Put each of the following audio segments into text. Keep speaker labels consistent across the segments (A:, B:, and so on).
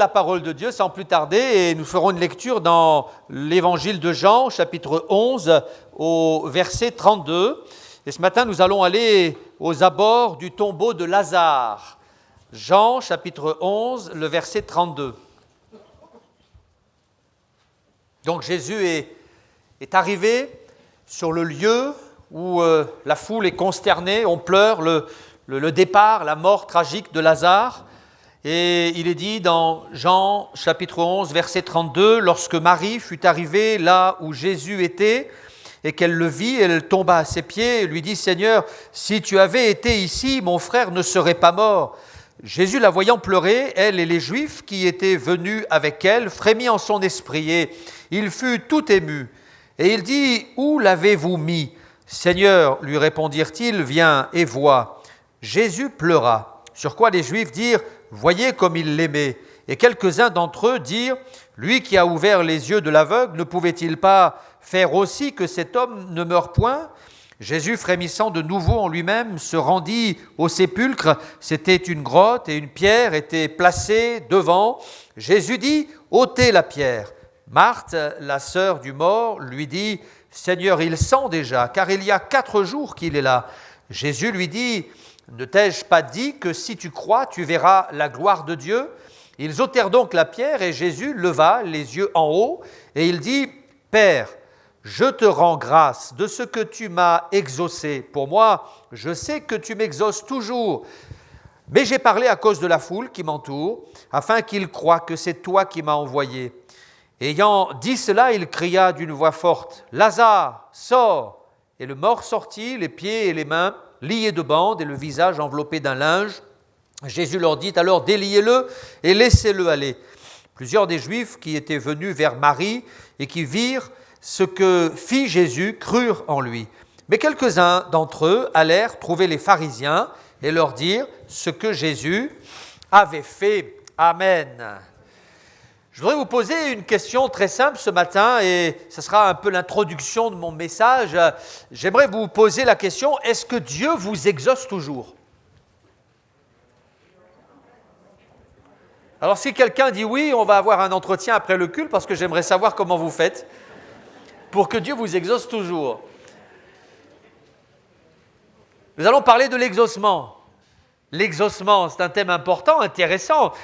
A: la parole de Dieu sans plus tarder et nous ferons une lecture dans l'évangile de Jean, chapitre 11, au verset 32. Et ce matin, nous allons aller aux abords du tombeau de Lazare. Jean, chapitre 11, le verset 32. Donc Jésus est arrivé sur le lieu où la foule est consternée, on pleure le départ, la mort tragique de Lazare. Et il est dit dans Jean chapitre 11, verset 32, « Lorsque Marie fut arrivée là où Jésus était, et qu'elle le vit, elle tomba à ses pieds et lui dit, « Seigneur, si tu avais été ici, mon frère ne serait pas mort. » Jésus, la voyant pleurer, elle et les Juifs qui étaient venus avec elle, frémit en son esprit, et il fut tout ému. Et il dit, « Où l'avez-vous mis ?» « Seigneur, lui répondirent-ils, viens et vois. » Jésus pleura, sur quoi les Juifs dirent, « Voyez comme il l'aimait. » Et quelques-uns d'entre eux dirent, « Lui qui a ouvert les yeux de l'aveugle, ne pouvait-il pas faire aussi que cet homme ne meure point ?» Jésus, frémissant de nouveau en lui-même, se rendit au sépulcre. C'était une grotte et une pierre était placée devant. Jésus dit, « ôtez la pierre. » Marthe, la sœur du mort, lui dit, « Seigneur, il sent déjà, car il y a 4 jours qu'il est là. » Jésus lui dit, « Ne t'ai-je pas dit que si tu crois, tu verras la gloire de Dieu ?» Ils ôtèrent donc la pierre et Jésus leva les yeux en haut et il dit, « Père, je te rends grâce de ce que tu m'as exaucé. Pour moi, je sais que tu m'exauces toujours. Mais j'ai parlé à cause de la foule qui m'entoure, afin qu'ils croient que c'est toi qui m'as envoyé. » Ayant dit cela, il cria d'une voix forte, « Lazare, sors !» Et le mort sortit, les pieds et les mains liés de bandes et le visage enveloppé d'un linge. Jésus leur dit alors, « Déliez-le et laissez-le aller. » Plusieurs des Juifs qui étaient venus vers Marie et qui virent ce que fit Jésus crurent en lui. Mais quelques-uns d'entre eux allèrent trouver les pharisiens et leur dirent ce que Jésus avait fait. Amen. Je voudrais vous poser une question très simple ce matin et ce sera un peu l'introduction de mon message. J'aimerais vous poser la question, est-ce que Dieu vous exauce toujours ? Alors si quelqu'un dit oui, on va avoir un entretien après le culte parce que j'aimerais savoir comment vous faites pour que Dieu vous exauce toujours. Nous allons parler de l'exaucement. L'exaucement, c'est un thème important, intéressant.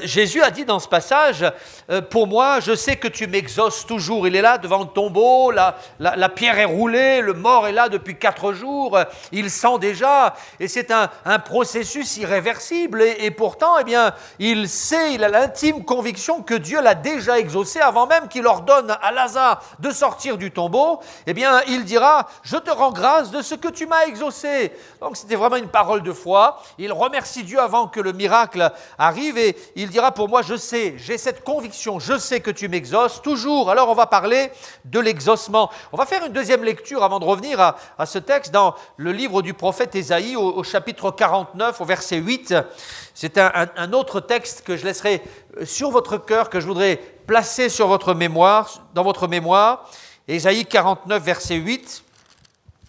A: Jésus a dit dans ce passage, pour moi, je sais que tu m'exauces toujours. Il est là devant le tombeau, la pierre est roulée, le mort est là depuis 4 jours, il sent déjà, et c'est un processus irréversible. Et pourtant, eh bien, il sait, il a l'intime conviction que Dieu l'a déjà exaucé avant même qu'il ordonne à Lazare de sortir du tombeau. Eh bien, il dira, je te rends grâce de ce que tu m'as exaucé. Donc, c'était vraiment une parole de foi. Il remercie Dieu avant que le miracle arrive et il dira pour moi, je sais, j'ai cette conviction, je sais que tu m'exauces toujours. Alors on va parler de l'exaucement. On va faire une deuxième lecture avant de revenir à ce texte dans le livre du prophète Ésaïe au chapitre 49, au verset 8. C'est un autre texte que je laisserai sur votre cœur, que je voudrais placer sur votre mémoire, dans votre mémoire. Ésaïe 49, verset 8.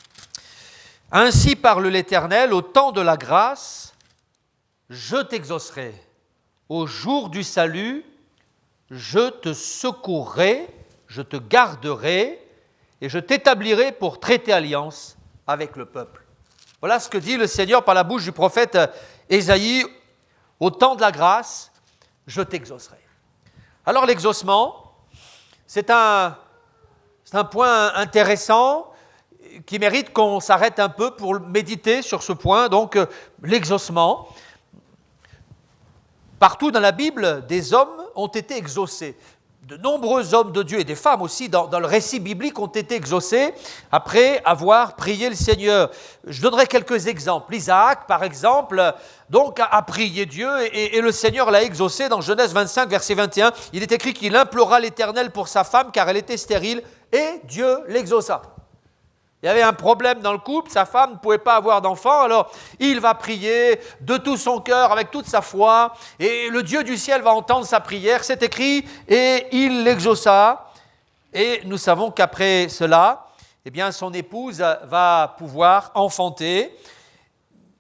A: « Ainsi parle l'Éternel, au temps de la grâce, je t'exaucerai. Au jour du salut, je te secourrai, je te garderai et je t'établirai pour traiter alliance avec le peuple. » Voilà ce que dit le Seigneur par la bouche du prophète Ésaïe. Au temps de la grâce, je t'exaucerai. Alors l'exaucement, c'est un point intéressant qui mérite qu'on s'arrête un peu pour méditer sur ce point. Donc l'exaucement. Partout dans la Bible, des hommes ont été exaucés. De nombreux hommes de Dieu et des femmes aussi dans le récit biblique ont été exaucés après avoir prié le Seigneur. Je donnerai quelques exemples. Isaac, par exemple, donc a prié Dieu et le Seigneur l'a exaucé. Dans Genèse 25, verset 21, il est écrit qu'il implora l'Éternel pour sa femme car elle était stérile et Dieu l'exauça. Il y avait un problème dans le couple, sa femme ne pouvait pas avoir d'enfant, alors il va prier de tout son cœur, avec toute sa foi, et le Dieu du ciel va entendre sa prière, c'est écrit, et il l'exauça. Et nous savons qu'après cela, eh bien, son épouse va pouvoir enfanter.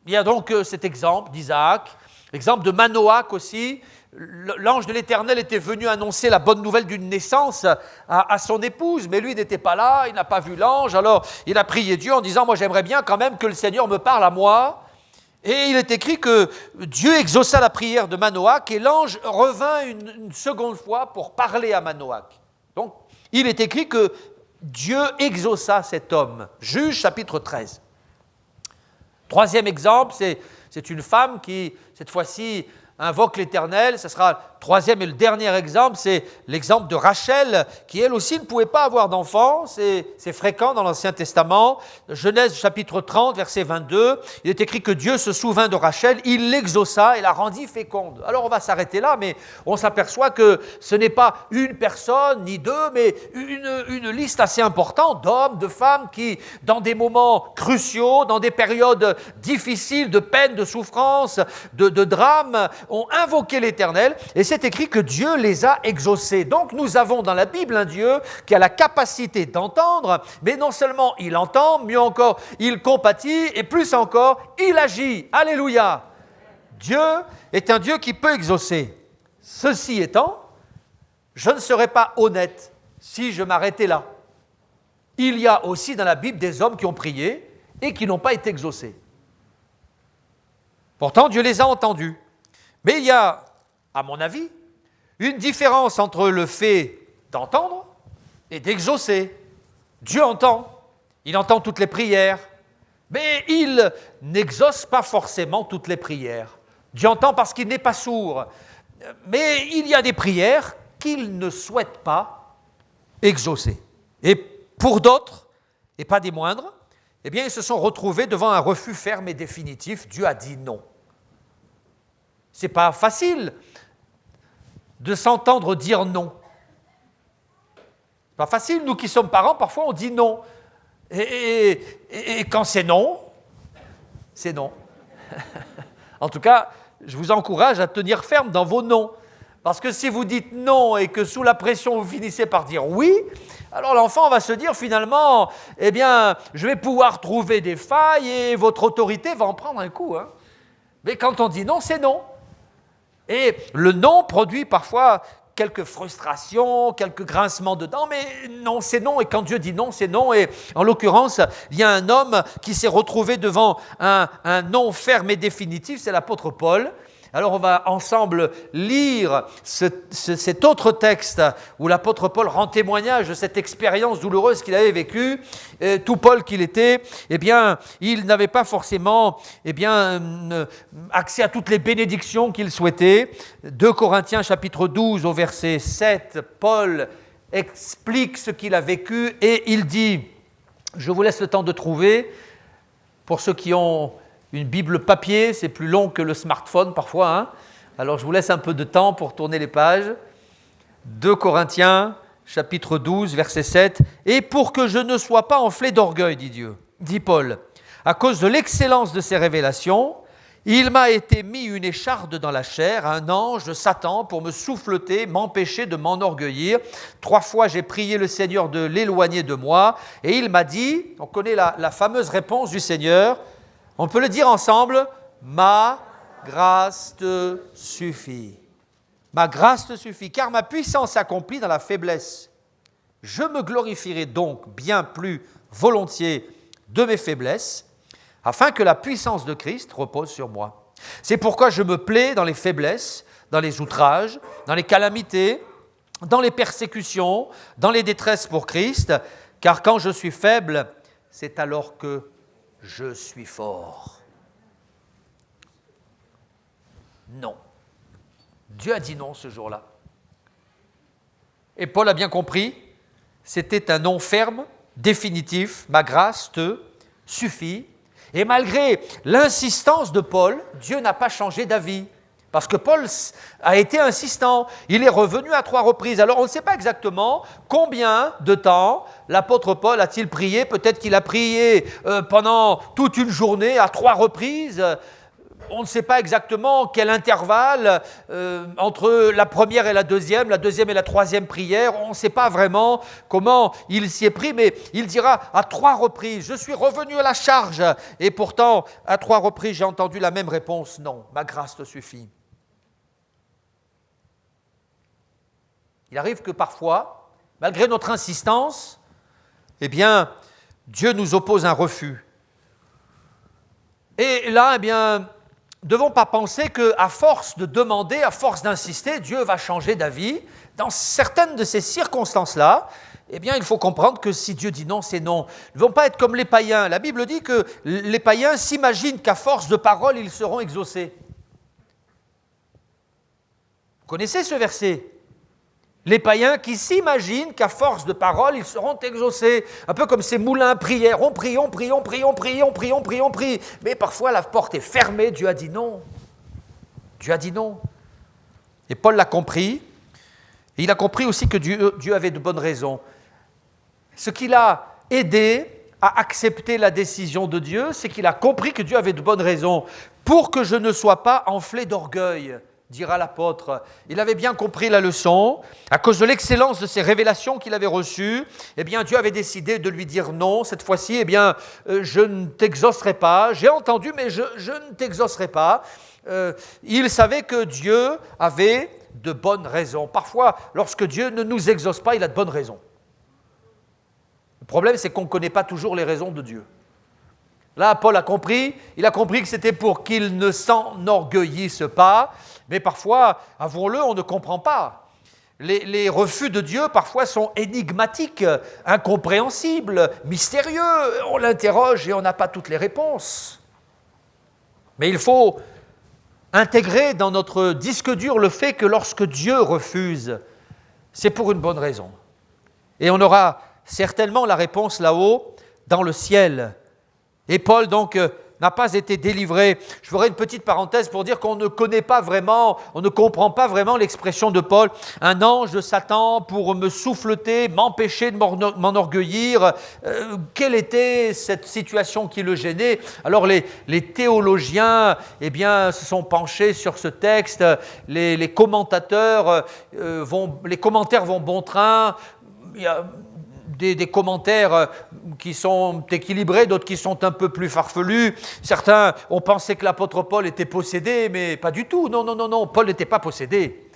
A: Il y a donc cet exemple d'Isaac, l'exemple de Manoach aussi, l'ange de l'Éternel était venu annoncer la bonne nouvelle d'une naissance à son épouse, mais lui n'était pas là, il n'a pas vu l'ange, alors il a prié Dieu en disant « Moi j'aimerais bien quand même que le Seigneur me parle à moi ». Et il est écrit que Dieu exauça la prière de Manoach et l'ange revint une seconde fois pour parler à Manoach. Donc, il est écrit que Dieu exauça cet homme. Juge chapitre 13. Troisième exemple, c'est une femme qui, cette fois-ci, invoque l'Éternel. Ce sera le troisième et le dernier exemple, c'est l'exemple de Rachel, qui elle aussi ne pouvait pas avoir d'enfant. C'est fréquent dans l'Ancien Testament. Genèse chapitre 30, verset 22, il est écrit que Dieu se souvint de Rachel, il l'exauça et la rendit féconde. Alors on va s'arrêter là, mais on s'aperçoit que ce n'est pas une personne, ni deux, mais une liste assez importante d'hommes, de femmes qui, dans des moments cruciaux, dans des périodes difficiles, de peine, de souffrance, de drame, ont invoqué l'Éternel et c'est écrit que Dieu les a exaucés. Donc nous avons dans la Bible un Dieu qui a la capacité d'entendre, mais non seulement il entend, mieux encore, il compatit et plus encore, il agit. Alléluia! Dieu est un Dieu qui peut exaucer. Ceci étant, je ne serais pas honnête si je m'arrêtais là. Il y a aussi dans la Bible des hommes qui ont prié et qui n'ont pas été exaucés. Pourtant, Dieu les a entendus. Mais il y a, à mon avis, une différence entre le fait d'entendre et d'exaucer. Dieu entend, il entend toutes les prières, mais il n'exauce pas forcément toutes les prières. Dieu entend parce qu'il n'est pas sourd, mais il y a des prières qu'il ne souhaite pas exaucer. Et pour d'autres, et pas des moindres, eh bien, ils se sont retrouvés devant un refus ferme et définitif. Dieu a dit non. Ce n'est pas facile de s'entendre dire non. C'est pas facile, nous qui sommes parents, parfois on dit non. Et quand c'est non, c'est non. En tout cas, je vous encourage à tenir ferme dans vos non. Parce que si vous dites non et que sous la pression vous finissez par dire oui, alors l'enfant va se dire finalement, eh bien, je vais pouvoir trouver des failles et votre autorité va en prendre un coup. Hein. Mais quand on dit non, c'est non. Et le non produit parfois quelques frustrations, quelques grincements de dents, mais non, c'est non. Et quand Dieu dit non, c'est non. Et en l'occurrence, il y a un homme qui s'est retrouvé devant un non ferme et définitif, c'est l'apôtre Paul. Alors on va ensemble lire cet autre texte où l'apôtre Paul rend témoignage de cette expérience douloureuse qu'il avait vécue. Tout Paul qu'il était, eh bien, il n'avait pas forcément accès à toutes les bénédictions qu'il souhaitait. 2 Corinthiens chapitre 12 au verset 7, Paul explique ce qu'il a vécu et il dit, je vous laisse le temps de trouver, pour ceux qui ont une Bible papier, c'est plus long que le smartphone parfois. Hein. Alors je vous laisse un peu de temps pour tourner les pages. 2 Corinthiens, chapitre 12, verset 7. « Et pour que je ne sois pas enflé d'orgueil, dit Paul, à cause de l'excellence de ses révélations, il m'a été mis une écharde dans la chair, un ange de Satan pour me souffleter, m'empêcher de m'enorgueillir. 3 fois j'ai prié le Seigneur de l'éloigner de moi, et il m'a dit, on connaît la fameuse réponse du Seigneur, on peut le dire ensemble, ma grâce te suffit. Ma grâce te suffit, car ma puissance s'accomplit dans la faiblesse. Je me glorifierai donc bien plus volontiers de mes faiblesses, afin que la puissance de Christ repose sur moi. C'est pourquoi je me plais dans les faiblesses, dans les outrages, dans les calamités, dans les persécutions, dans les détresses pour Christ, car quand je suis faible, c'est alors que je suis fort. Non. Dieu a dit non ce jour-là. Et Paul a bien compris, c'était un non ferme, définitif, ma grâce te suffit. Et malgré l'insistance de Paul, Dieu n'a pas changé d'avis. Parce que Paul a été insistant, il est revenu à 3 reprises. Alors on ne sait pas exactement combien de temps l'apôtre Paul a-t-il prié. Peut-être qu'il a prié pendant toute une journée à 3 reprises. On ne sait pas exactement quel intervalle entre la première et la deuxième et la troisième prière. On ne sait pas vraiment comment il s'y est pris, mais il dira à 3 reprises, je suis revenu à la charge. Et pourtant, à 3 reprises, j'ai entendu la même réponse, non, ma grâce te suffit. Il arrive que parfois, malgré notre insistance, eh bien, Dieu nous oppose un refus. Et là, eh bien, ne devons pas penser qu'à force de demander, à force d'insister, Dieu va changer d'avis. Dans certaines de ces circonstances-là, eh bien, il faut comprendre que si Dieu dit non, c'est non. Ils ne vont pas être comme les païens. La Bible dit que les païens s'imaginent qu'à force de paroles, ils seront exaucés. Vous connaissez ce verset ? Les païens qui s'imaginent qu'à force de paroles, ils seront exaucés. Un peu comme ces moulins à prière. On prie, on prie, on prie, on prie, on prie, on prie, on prie. Mais parfois, la porte est fermée. Dieu a dit non. Dieu a dit non. Et Paul l'a compris. Et il a compris aussi que Dieu avait de bonnes raisons. Ce qui l'a aidé à accepter la décision de Dieu, c'est qu'il a compris que Dieu avait de bonnes raisons. Pour que je ne sois pas enflé d'orgueil, dira l'apôtre. Il avait bien compris la leçon. À cause de l'excellence de ces révélations qu'il avait reçues, eh bien, Dieu avait décidé de lui dire non. Cette fois-ci, eh bien, je ne t'exaucerai pas. J'ai entendu, mais je ne t'exaucerai pas. Il savait que Dieu avait de bonnes raisons. Parfois, lorsque Dieu ne nous exauce pas, il a de bonnes raisons. Le problème, c'est qu'on ne connaît pas toujours les raisons de Dieu. Là, Paul a compris, il a compris que c'était pour qu'il ne s'enorgueillisse pas, mais parfois, avouons-le, on ne comprend pas. Les refus de Dieu, parfois, sont énigmatiques, incompréhensibles, mystérieux. On l'interroge et on n'a pas toutes les réponses. Mais il faut intégrer dans notre disque dur le fait que lorsque Dieu refuse, c'est pour une bonne raison. Et on aura certainement la réponse là-haut, dans le ciel. Et Paul, donc, n'a pas été délivré. Je ferai une petite parenthèse pour dire qu'on ne connaît pas vraiment, on ne comprend pas vraiment l'expression de Paul. Un ange de Satan pour me souffleter, m'empêcher de m'enorgueillir. Quelle était cette situation qui le gênait ? Alors les théologiens, eh bien, se sont penchés sur ce texte. Les commentateurs, les commentaires vont bon train. Il y a des commentaires qui sont équilibrés, d'autres qui sont un peu plus farfelus. Certains ont pensé que l'apôtre Paul était possédé, mais pas du tout. Non, Paul n'était pas possédé.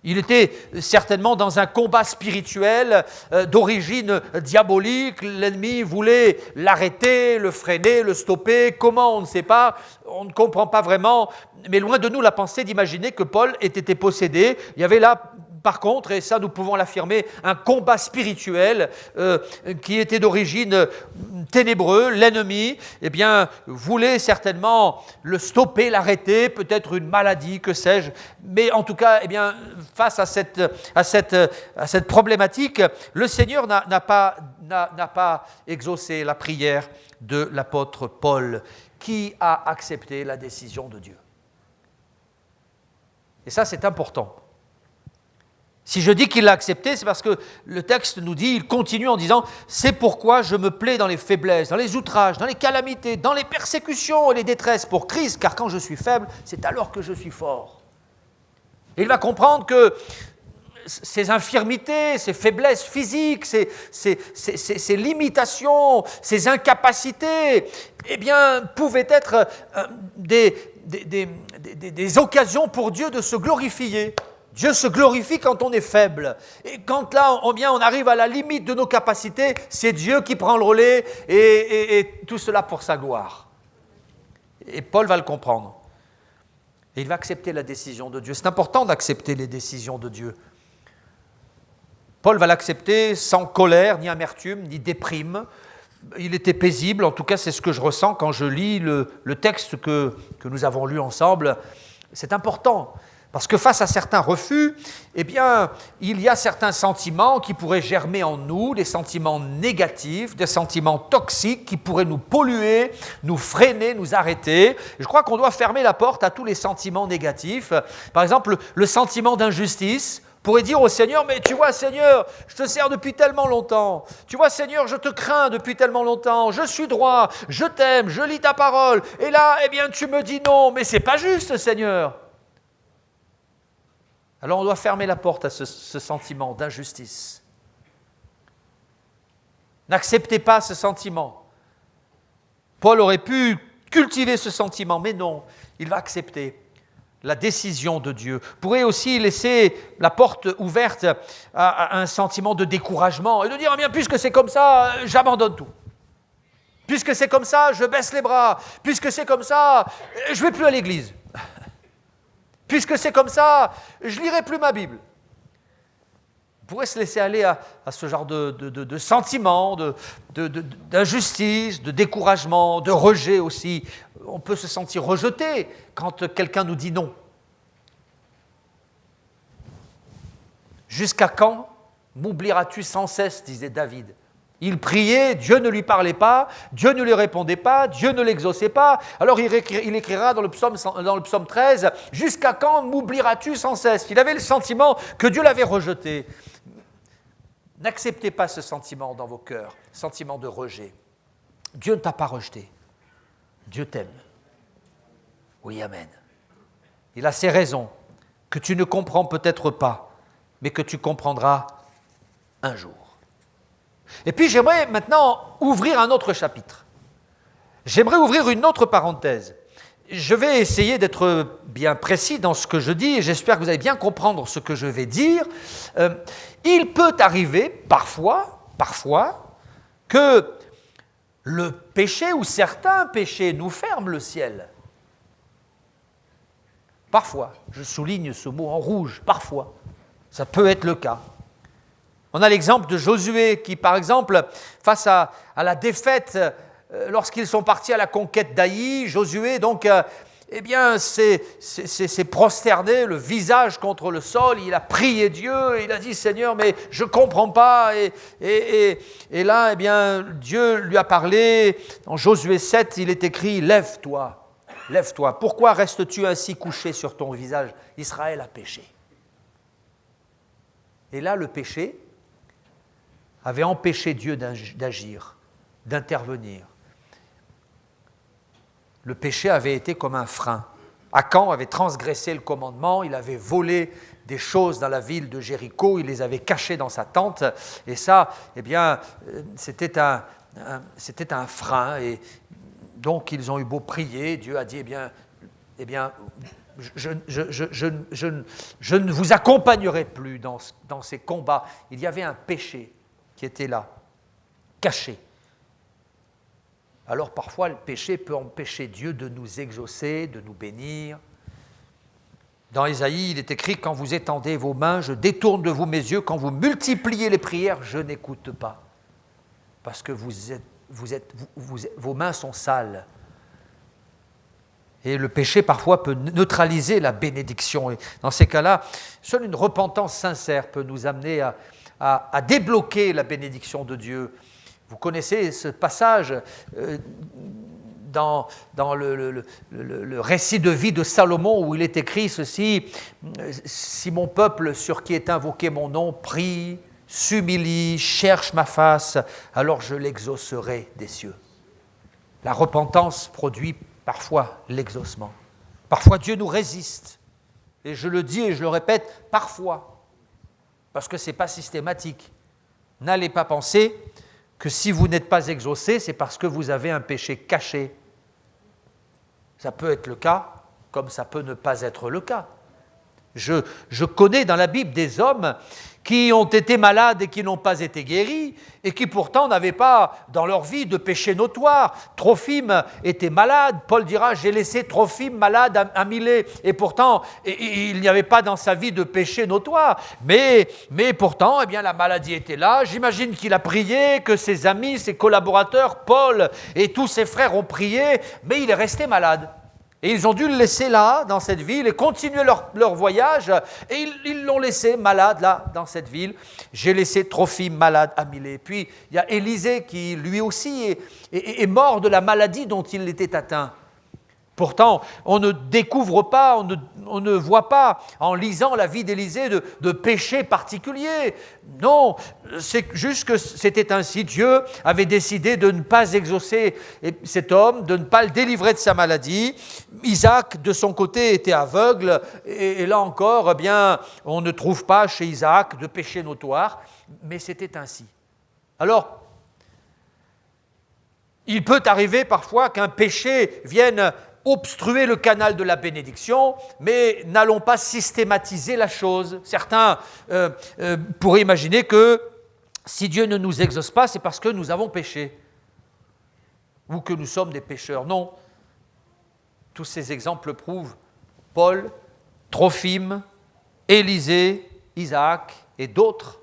A: Il était certainement dans un combat spirituel d'origine diabolique. L'ennemi voulait l'arrêter, le freiner, le stopper. Comment, on ne sait pas, on ne comprend pas vraiment. Mais loin de nous la pensée d'imaginer que Paul ait été possédé. Il y avait là, par contre, et ça nous pouvons l'affirmer, un combat spirituel qui était d'origine ténébreuse. L'ennemi, eh bien, voulait certainement le stopper, l'arrêter, peut-être une maladie, que sais-je. Mais en tout cas, eh bien, face à cette problématique, le Seigneur n'a pas exaucé la prière de l'apôtre Paul, qui a accepté la décision de Dieu. Et ça, c'est important. Si je dis qu'il l'a accepté, c'est parce que le texte nous dit, il continue en disant « C'est pourquoi je me plais dans les faiblesses, dans les outrages, dans les calamités, dans les persécutions et les détresses pour Christ, car quand je suis faible, c'est alors que je suis fort. » Et il va comprendre que ces infirmités, ces faiblesses physiques, ces limitations, ces incapacités, eh bien, pouvaient être des occasions pour Dieu de se glorifier. Dieu se glorifie quand on est faible. Et quand là, on arrive à la limite de nos capacités, c'est Dieu qui prend le relais et tout cela pour sa gloire. Et Paul va le comprendre. Et il va accepter la décision de Dieu. C'est important d'accepter les décisions de Dieu. Paul va l'accepter sans colère, ni amertume, ni déprime. Il était paisible, en tout cas c'est ce que je ressens quand je lis le texte que nous avons lu ensemble. C'est important. Parce que face à certains refus, eh bien, il y a certains sentiments qui pourraient germer en nous, des sentiments négatifs, des sentiments toxiques qui pourraient nous polluer, nous freiner, nous arrêter. Je crois qu'on doit fermer la porte à tous les sentiments négatifs. Par exemple, le sentiment d'injustice pourrait dire au Seigneur, mais tu vois Seigneur, je te sers depuis tellement longtemps. Tu vois Seigneur, je te crains depuis tellement longtemps. Je suis droit, je t'aime, je lis ta parole. Et là, eh bien, tu me dis non, mais c'est pas juste Seigneur. Alors on doit fermer la porte à ce sentiment d'injustice. N'acceptez pas ce sentiment. Paul aurait pu cultiver ce sentiment, mais non, il va accepter la décision de Dieu, pourrait aussi laisser la porte ouverte à un sentiment de découragement et de dire, ah bien, puisque c'est comme ça, j'abandonne tout. Puisque c'est comme ça, je baisse les bras. Puisque c'est comme ça, je ne vais plus à l'église. Puisque c'est comme ça, je ne lirai plus ma Bible. On pourrait se laisser aller à ce genre de sentiments, d'injustice, de découragement, de rejet aussi. On peut se sentir rejeté quand quelqu'un nous dit non. Jusqu'à quand m'oublieras-tu sans cesse, disait David. Il priait, Dieu ne lui parlait pas, Dieu ne lui répondait pas, Dieu ne l'exauçait pas. Alors il écrira dans le psaume 13, « Jusqu'à quand m'oublieras-tu sans cesse ?» Il avait le sentiment que Dieu l'avait rejeté. N'acceptez pas ce sentiment dans vos cœurs, sentiment de rejet. Dieu ne t'a pas rejeté. Dieu t'aime. Oui, amen. Il a ses raisons que tu ne comprends peut-être pas, mais que tu comprendras un jour. Et puis j'aimerais maintenant ouvrir un autre chapitre. J'aimerais ouvrir une autre parenthèse. Je vais essayer d'être bien précis dans ce que je dis et j'espère que vous allez bien comprendre ce que je vais dire. Il peut arriver parfois, que le péché ou certains péchés nous ferment le ciel. Parfois, je souligne ce mot en rouge, parfois, ça peut être le cas. On a l'exemple de Josué qui, par exemple, face à la défaite, lorsqu'ils sont partis à la conquête d'Aï, Josué, donc, s'est prosterné, le visage contre le sol, il a prié Dieu, il a dit « Seigneur, mais je ne comprends pas ». Et là, Dieu lui a parlé, en Josué 7, il est écrit « Lève-toi, lève-toi, pourquoi restes-tu ainsi couché sur ton visage ? Israël a péché ». Et là, le péché avait empêché Dieu d'agir, d'intervenir. Le péché avait été comme un frein. Akan avait transgressé le commandement, il avait volé des choses dans la ville de Jéricho, il les avait cachées dans sa tente, et ça, c'était un frein, et donc ils ont eu beau prier, Dieu a dit, je ne vous accompagnerai plus dans ces combats. Il y avait un péché qui était là, caché. Alors parfois, le péché peut empêcher Dieu de nous exaucer, de nous bénir. Dans Ésaïe, il est écrit « Quand vous étendez vos mains, je détourne de vous mes yeux. Quand vous multipliez les prières, je n'écoute pas. » Parce que vos mains sont sales. Et le péché, parfois, peut neutraliser la bénédiction. Et dans ces cas-là, seule une repentance sincère peut nous amener à débloquer la bénédiction de Dieu. Vous connaissez ce passage dans le récit de vie de Salomon où il est écrit ceci, « Si mon peuple sur qui est invoqué mon nom prie, s'humilie, cherche ma face, alors je l'exaucerai des cieux. » La repentance produit parfois l'exaucement. Parfois Dieu nous résiste. Et je le dis et je le répète, parfois. Parce que ce n'est pas systématique. N'allez pas penser que si vous n'êtes pas exaucé, c'est parce que vous avez un péché caché. Ça peut être le cas, comme ça peut ne pas être le cas. Je connais dans la Bible des hommes qui ont été malades et qui n'ont pas été guéris, et qui pourtant n'avaient pas dans leur vie de péché notoire. Trophime était malade, Paul dira « j'ai laissé Trophime malade à Milet », et pourtant il n'y avait pas dans sa vie de péché notoire, mais pourtant la maladie était là. J'imagine qu'il a prié, que ses amis, ses collaborateurs, Paul et tous ses frères ont prié, mais il est resté malade. Et ils ont dû le laisser là, dans cette ville, et continuer leur voyage, et ils l'ont laissé malade là, dans cette ville. J'ai laissé Trophime malade à Milet. Puis il y a Élisée qui, lui aussi, est mort de la maladie dont il était atteint. Pourtant, on ne découvre pas, on ne voit pas, en lisant la vie d'Élisée, de péché particulier. Non, c'est juste que c'était ainsi. Dieu avait décidé de ne pas exaucer cet homme, de ne pas le délivrer de sa maladie. Isaac, de son côté, était aveugle. Et là encore, on ne trouve pas chez Isaac de péché notoire, mais c'était ainsi. Alors, il peut arriver parfois qu'un péché vienne obstruer le canal de la bénédiction, mais n'allons pas systématiser la chose. Certains pourraient imaginer que si Dieu ne nous exauce pas, c'est parce que nous avons péché ou que nous sommes des pécheurs. Non. Tous ces exemples prouvent Paul, Trophime, Élisée, Isaac et d'autres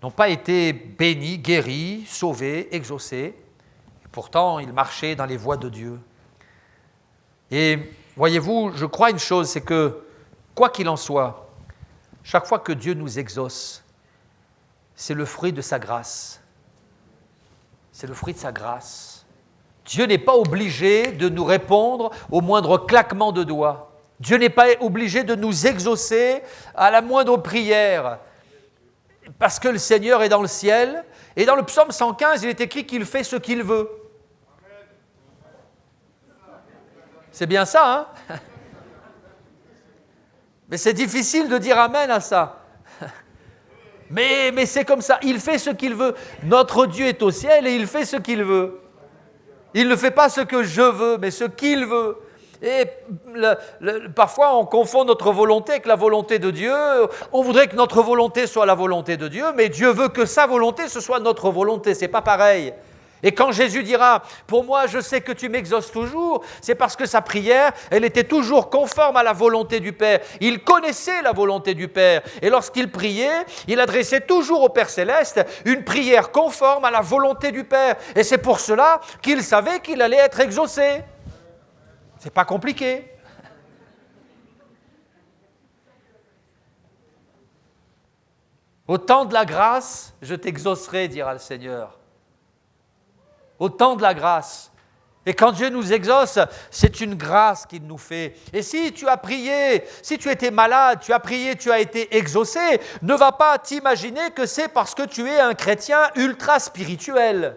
A: n'ont pas été bénis, guéris, sauvés, exaucés. Et pourtant, ils marchaient dans les voies de Dieu. Et voyez-vous, je crois une chose, c'est que, quoi qu'il en soit, chaque fois que Dieu nous exauce, c'est le fruit de sa grâce. C'est le fruit de sa grâce. Dieu n'est pas obligé de nous répondre au moindre claquement de doigts. Dieu n'est pas obligé de nous exaucer à la moindre prière, parce que le Seigneur est dans le ciel. Et dans le psaume 115, il est écrit qu'il fait ce qu'il veut. C'est bien ça, hein? Mais c'est difficile de dire amen à ça. Mais c'est comme ça, il fait ce qu'il veut. Notre Dieu est au ciel et il fait ce qu'il veut. Il ne fait pas ce que je veux, mais ce qu'il veut. Et parfois, on confond notre volonté avec la volonté de Dieu. On voudrait que notre volonté soit la volonté de Dieu, mais Dieu veut que sa volonté, ce soit notre volonté. Ce n'est pas pareil. Et quand Jésus dira « Pour moi, je sais que tu m'exauces toujours », c'est parce que sa prière, elle était toujours conforme à la volonté du Père. Il connaissait la volonté du Père. Et lorsqu'il priait, il adressait toujours au Père Céleste une prière conforme à la volonté du Père. Et c'est pour cela qu'il savait qu'il allait être exaucé. C'est pas compliqué. Au temps de la grâce, je t'exaucerai, dira le Seigneur. Au temps de la grâce. Et quand Dieu nous exauce, c'est une grâce qu'il nous fait. Et si tu as prié, si tu étais malade, tu as prié, tu as été exaucé, ne va pas t'imaginer que c'est parce que tu es un chrétien ultra spirituel.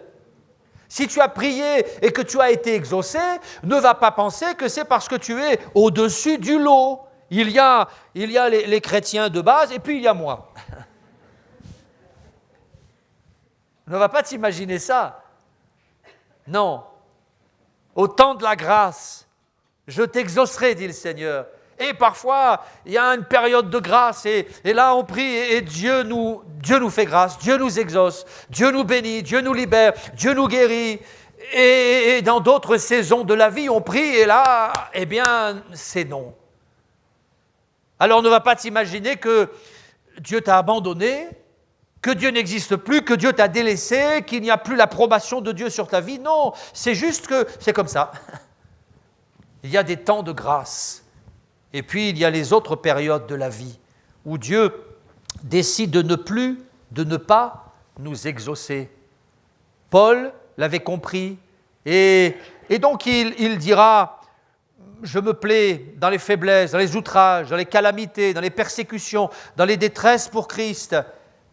A: Si tu as prié et que tu as été exaucé, ne va pas penser que c'est parce que tu es au-dessus du lot. Il y a les chrétiens de base et puis il y a moi. Ne va pas t'imaginer ça. Non. Au temps de la grâce, je t'exaucerai, dit le Seigneur. Et parfois, il y a une période de grâce et là on prie et Dieu nous fait grâce, Dieu nous exauce, Dieu nous bénit, Dieu nous libère, Dieu nous guérit. Et dans d'autres saisons de la vie, on prie et là, eh bien, c'est non. Alors ne va pas t'imaginer que Dieu t'a abandonné, que Dieu n'existe plus, que Dieu t'a délaissé, qu'il n'y a plus l'approbation de Dieu sur ta vie. Non, c'est juste que c'est comme ça. Il y a des temps de grâce. Et puis, il y a les autres périodes de la vie où Dieu décide de ne pas nous exaucer. Paul l'avait compris. Et donc, il dira, je me plais dans les faiblesses, dans les outrages, dans les calamités, dans les persécutions, dans les détresses pour Christ.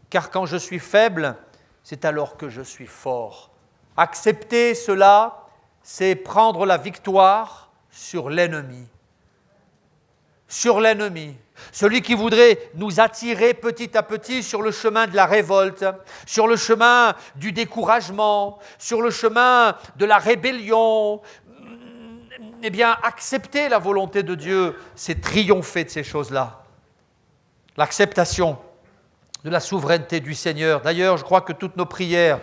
A: Car quand je suis faible, c'est alors que je suis fort. Accepter cela, c'est prendre la victoire sur l'ennemi. Sur l'ennemi. Celui qui voudrait nous attirer petit à petit sur le chemin de la révolte, sur le chemin du découragement, sur le chemin de la rébellion. Eh bien, accepter la volonté de Dieu, c'est triompher de ces choses-là. L'acceptation de la souveraineté du Seigneur. D'ailleurs, je crois que toutes nos prières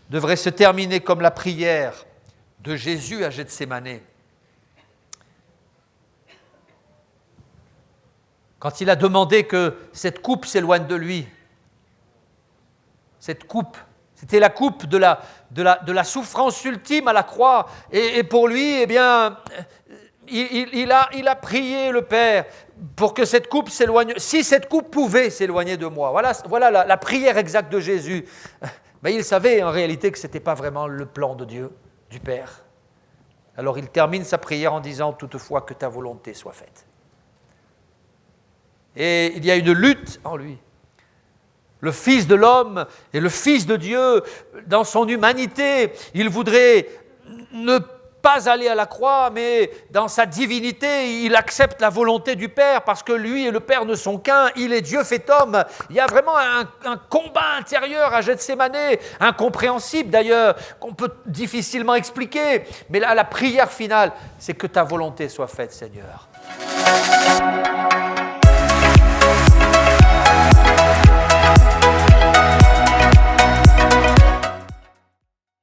A: devraient se terminer comme la prière de Jésus à Gethsémanée. Quand il a demandé que cette coupe s'éloigne de lui, cette coupe, c'était la coupe de la souffrance ultime à la croix. Et pour lui, eh bien, il a prié le Père pour que cette coupe s'éloigne. Si cette coupe pouvait s'éloigner de moi, voilà la prière exacte de Jésus. Mais il savait en réalité que ce n'était pas vraiment le plan de Dieu, du Père. Alors il termine sa prière en disant « Toutefois que ta volonté soit faite ». Et il y a une lutte en lui. Le Fils de l'homme et le Fils de Dieu, dans son humanité, il voudrait ne pas aller à la croix, mais dans sa divinité, il accepte la volonté du Père parce que lui et le Père ne sont qu'un. Il est Dieu fait homme. Il y a vraiment un combat intérieur à Gethsémane, incompréhensible d'ailleurs, qu'on peut difficilement expliquer. Mais là, la prière finale, c'est que ta volonté soit faite, Seigneur.